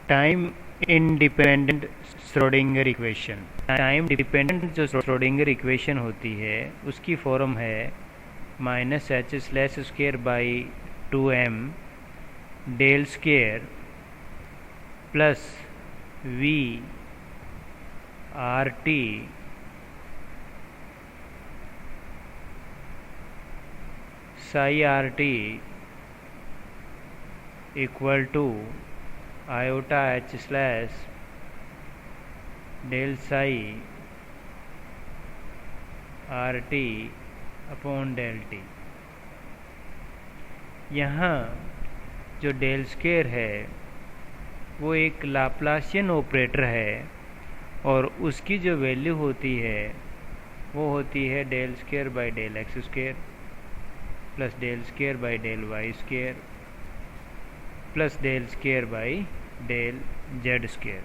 Time independent Schrodinger equation. Time dependent जो Schrodinger equation होती है उसकी फॉर्म है -h/2m del square plus v R T psi R T equal to iota h slash del psi R T upon del T. यहाँ जो del square है वो एक लाप्लासियन ऑपरेटर है और उसकी जो वैल्यू होती है वो होती है del square by del X square plus del square by del Y square plus del square by del Z square.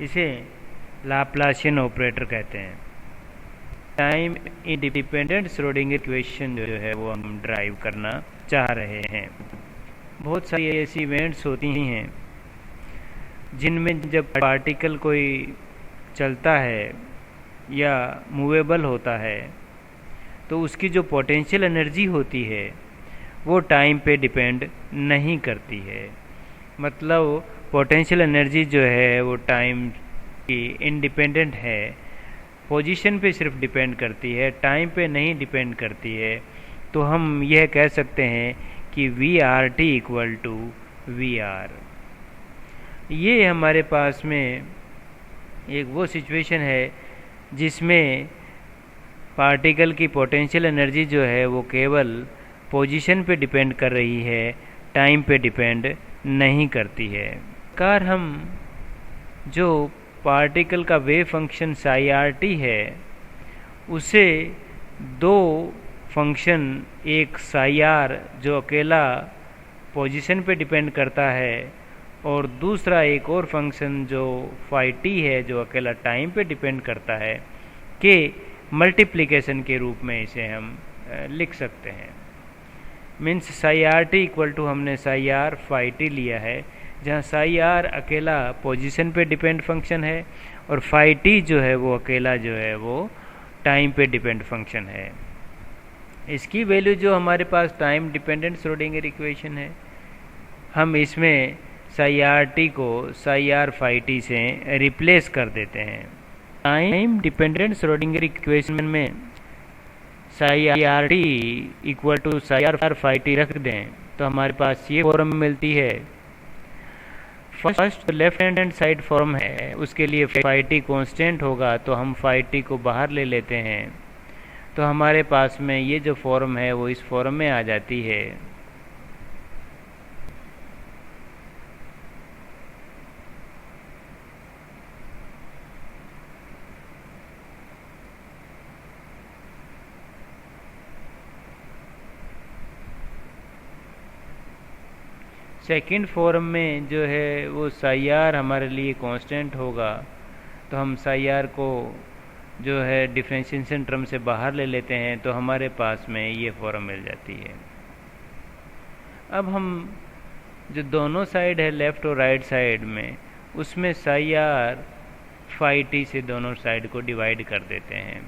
इसे लाप्लासियन ऑपरेटर कहते हैं। टाइम इंडिपेंडेंट श्रोडिंगर इक्वेशन जो है वो हम ड्राइव करना चाह रहे हैं। बहुत सारी ऐसी इवेंट्स होती हैं जिनमें जब पार्टिकल कोई चलता है या मूवेबल होता है तो उसकी जो पोटेंशियल एनर्जी होती है वो टाइम पे डिपेंड नहीं करती है। मतलब पोटेंशियल एनर्जी जो है वो टाइम की इंडिपेंडेंट है, पोजीशन पे सिर्फ डिपेंड करती है, टाइम पे नहीं डिपेंड करती है। तो हम यह कह सकते हैं कि V R T equal to V R. ये हमारे पास में एक वो सिचुएशन है जिसमें पार्टिकल की पोटेंशियल एनर्जी जो है वो केवल पोजीशन पे डिपेंड कर रही है, टाइम पे डिपेंड नहीं करती है। कार हम जो पार्टिकल का wave function psi R T है उसे दो फंक्शन, एक साई आर जो अकेला पोजीशन पे डिपेंड करता है और दूसरा एक और फंक्शन जो फाई टी है जो अकेला टाइम पे डिपेंड करता है, के मल्टीप्लिकेशन के रूप में इसे हम लिख सकते हैं। Means psi R T equal to हमने साई आर फाई टी लिया है, जहाँ साई आर अकेला पोजीशन पे डिपेंड फंक्शन है और फाई टी जो है वो अकेला जो है वो टाइम पे डिपेंड फंक्शन है। इसकी वैल्यू जो हमारे पास टाइम डिपेंडेंट श्रोडिंगर इक्वेशन है, हम इसमें साई आर टी को साई आर फाई टी से रिप्लेस कर देते हैं। टाइम डिपेंडेंट श्रोडिंगर इक्वेशन में psi R T equal to psi are phi T रख दें तो हमारे पास ये फॉर्म मिलती है। First left hand side form है, उसके लिए फाई टी कॉन्स्टेंट होगा तो हम फाई टी को बाहर ले लेते हैं, तो हमारे पास में ये जो फॉर्म है वो इस फॉर्म में आ जाती है। सेकंड फॉर्म में जो है वो साई आर हमारे लिए कांस्टेंट होगा, तो हम साई आर को जो है डिफरेंशिएशन टर्म से बाहर ले लेते हैं तो हमारे पास में ये फॉर्म मिल जाती है। अब हम जो दोनों साइड है लेफ़्ट और राइट साइड में, उसमें साई आर फाई टी से दोनों साइड को डिवाइड कर देते हैं।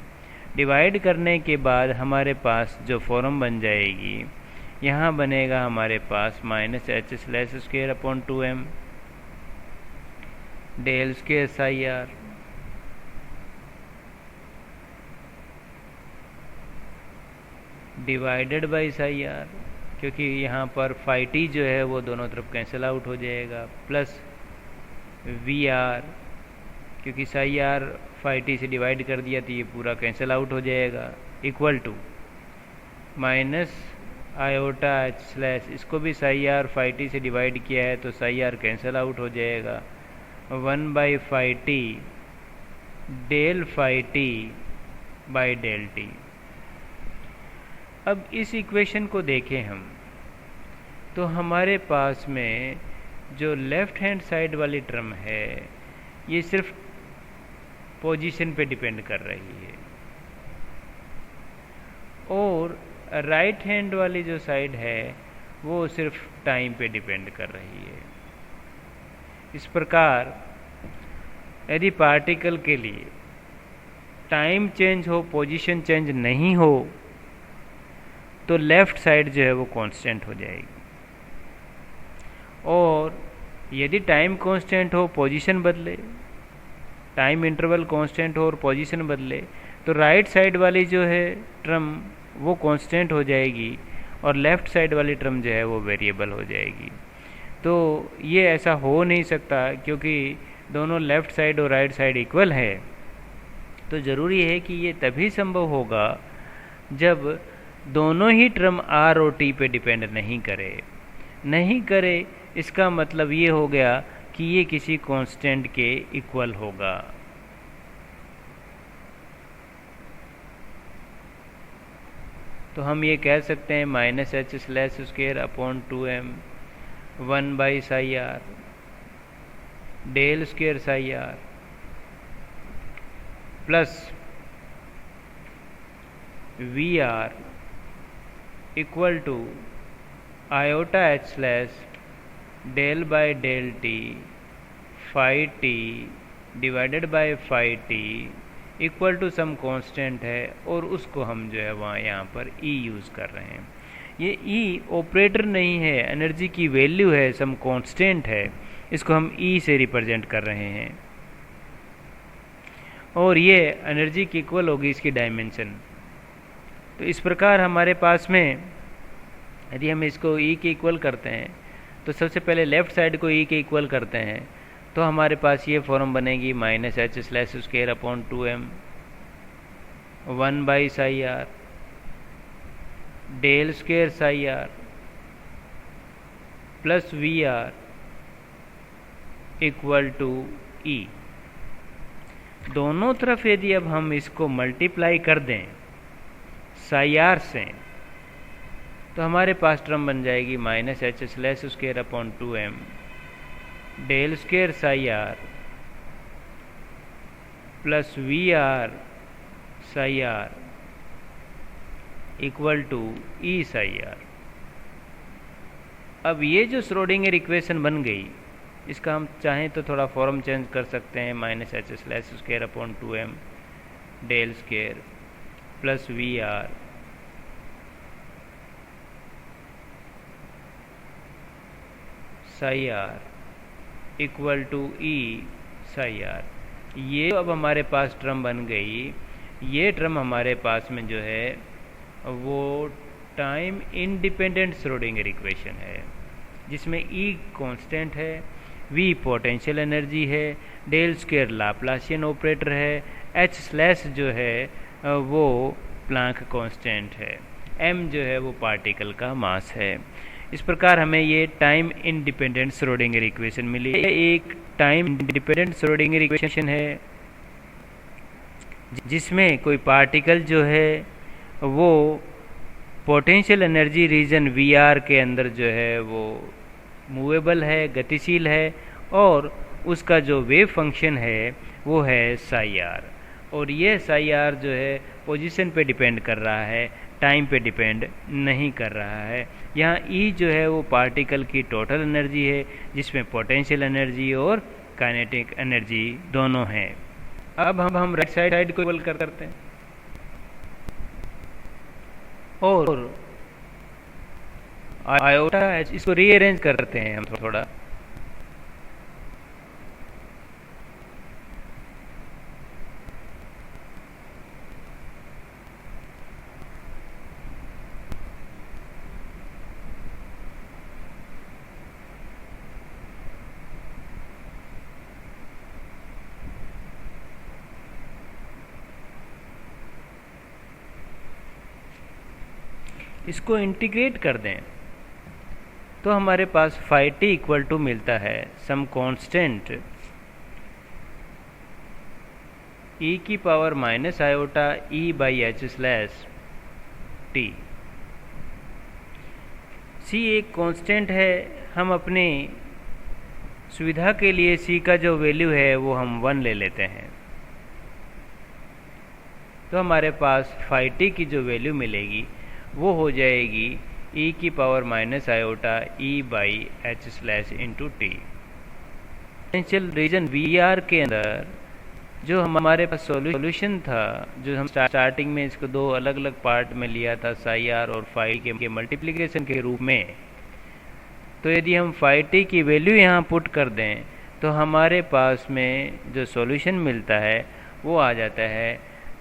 डिवाइड करने के बाद हमारे पास जो फॉर्म बन जाएगी, यहाँ बनेगा हमारे पास -h slash square upon 2m del square psi r divided by psi r, क्योंकि यहाँ पर फाई टी जो है वो दोनों तरफ कैंसिल आउट हो जाएगा, प्लस वी आर, क्योंकि साई आर फाई टी से डिवाइड कर दिया तो ये पूरा कैंसिल आउट हो जाएगा, equal to minus iota h slash, इसको भी साई आर फाई टी से डिवाइड किया है तो साई आर कैंसिल आउट हो जाएगा, 1 by phi t del phi t by del t. अब इस इक्वेशन को देखें हम तो हमारे पास में जो लेफ्ट हैंड साइड वाली टर्म है ये सिर्फ पोजीशन पे डिपेंड कर रही है और राइट हैंड वाली जो साइड है वो सिर्फ टाइम पे डिपेंड कर रही है। इस प्रकार यदि पार्टिकल के लिए टाइम चेंज हो, पोजीशन चेंज नहीं हो, तो लेफ्ट साइड जो है वो कांस्टेंट हो जाएगी, और यदि टाइम कांस्टेंट हो, पोजीशन बदले, टाइम इंटरवल कांस्टेंट हो और पोजीशन बदले, तो राइट साइड वाली जो है टर्म वो कांस्टेंट हो जाएगी और लेफ्ट साइड वाली टर्म जो है वो वेरिएबल हो जाएगी। तो ये ऐसा हो नहीं सकता, क्योंकि दोनों लेफ्ट साइड और राइट साइड इक्वल है। तो ज़रूरी है कि ये तभी संभव होगा जब दोनों ही टर्म आर और टी पे डिपेंड नहीं करे। इसका मतलब ये हो गया कि ये किसी कांस्टेंट के इक्वल होगा। तो हम ये कह सकते हैं minus h slash square upon 2m 1/ψr del square psi r plus we r equal to iota h slash del by del t phi t divided by phi t equal to some constant है, और उसको हम जो है वहाँ यहाँ पर ई use कर रहे हैं। ये ई ऑपरेटर नहीं है, एनर्जी की वैल्यू है, सम कांस्टेंट है, इसको हम ई से रिप्रेजेंट कर रहे हैं, और ये एनर्जी की इक्वल होगी इसकी डायमेंशन। तो इस प्रकार हमारे पास में यदि हम इसको ई के इक्वल करते हैं, तो सबसे पहले लेफ़्ट साइड को ई के इक्वल करते हैं, तो हमारे पास ये फॉर्म बनेगी minus h slash square upon 2m 1/ψr del square psi r plus we r equal to E. दोनों तरफ यदि अब हम इसको मल्टीप्लाई कर दें साई आर से, तो हमारे पास टर्म बन जाएगी minus h slash square upon 2m del square psi r plus we r psi r equal to e psi r. अब ये जो श्रोडिंगर इक्वेशन बन गई, इसका हम चाहें तो थोड़ा फॉर्म चेंज कर सकते हैं, minus h slash square upon 2m del square plus we r psi r equal to e psi r. ये अब हमारे पास टर्म बन गई। ये टर्म हमारे पास में जो है वो टाइम इंडिपेंडेंट श्रोडिंगर इक्वेशन है, जिसमें ई कांस्टेंट है, वी पोटेंशियल एनर्जी है, डेल स्क्वेयर लाप्लासियन ऑपरेटर है, एच स्लैश जो है वो प्लांक कांस्टेंट है, एम जो है वो पार्टिकल का मास है। इस प्रकार हमें ये टाइम इंडिपेंडेंट श्रोडिंगर इक्वेशन मिली। एक टाइम इंडिपेंडेंट श्रोडिंगर इक्वेशन है जिसमें कोई पार्टिकल जो है वो potential energy region v r के अंदर जो है वो मूवेबल है, गतिशील है, और उसका जो वेव फंक्शन है वो है साई आर, और ये साई आर जो है पोजीशन पे डिपेंड कर रहा है, टाइम पे डिपेंड नहीं कर रहा है। यहाँ ई जो है वो पार्टिकल की टोटल एनर्जी है, जिसमें पोटेंशियल एनर्जी और काइनेटिक एनर्जी दोनों हैं। अब हम राइट साइड को इक्वल करते हैं और आयोटा एच इसको रीअरेंज करते हैं हम थोड़ा। इसको इंटीग्रेट कर दें तो हमारे पास फाई टी इक्वल टू मिलता है सम कांस्टेंट ई की power minus iota E by h slash t. C एक कांस्टेंट है, हम अपनी सुविधा के लिए सी का जो वैल्यू है वो हम 1 ले लेते हैं, तो हमारे पास फाई टी की जो वैल्यू मिलेगी वो हो जाएगी e की power minus iota E by h slash into t. Potential region v r के अंदर जो हमारे पास सॉल्यूशन था, जो हम स्टार्टिंग में इसको दो अलग अलग पार्ट में लिया था, साई आर और फाई के मल्टीप्लिकेशन के रूप में, तो यदि हम फाई टी की वैल्यू यहाँ पुट कर दें तो हमारे पास में जो सॉल्यूशन मिलता है वो आ जाता है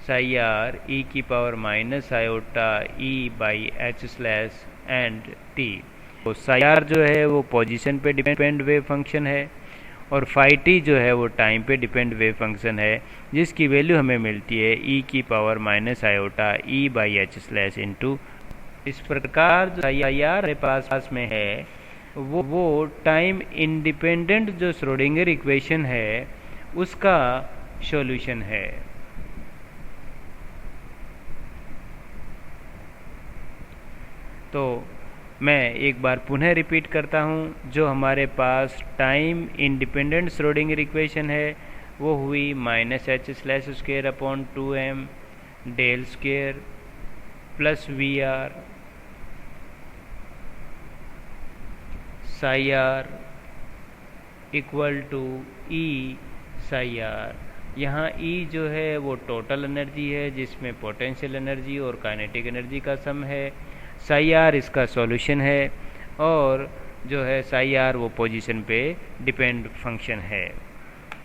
साई आर ई की power minus iota E by h slash and T. तो साई आर जो है वो पोजीशन पे डिपेंड वेव फंक्शन है और फाई टी जो है वो टाइम पे डिपेंड वेव फंक्शन है, जिसकी वैल्यू हमें मिलती है ई की power minus iota E by h slash into. इस प्रकार जो साई आर हमारे पास में है वो टाइम इंडिपेंडेंट जो श्रोडिंगर इक्वेशन है उसका सॉल्यूशन है। तो मैं एक बार पुनः रिपीट करता हूँ, जो हमारे पास टाइम इंडिपेंडेंट श्रोडिंगर इक्वेशन है वो हुई minus h slash square upon 2m del square plus we r psi r equal to e psi r. यहाँ ई जो है वो टोटल एनर्जी है जिसमें पोटेंशियल एनर्जी और काइनेटिक एनर्जी का सम है, साई आर इसका सॉल्यूशन है और जो है साई आर वो पोजीशन पे डिपेंड फंक्शन है।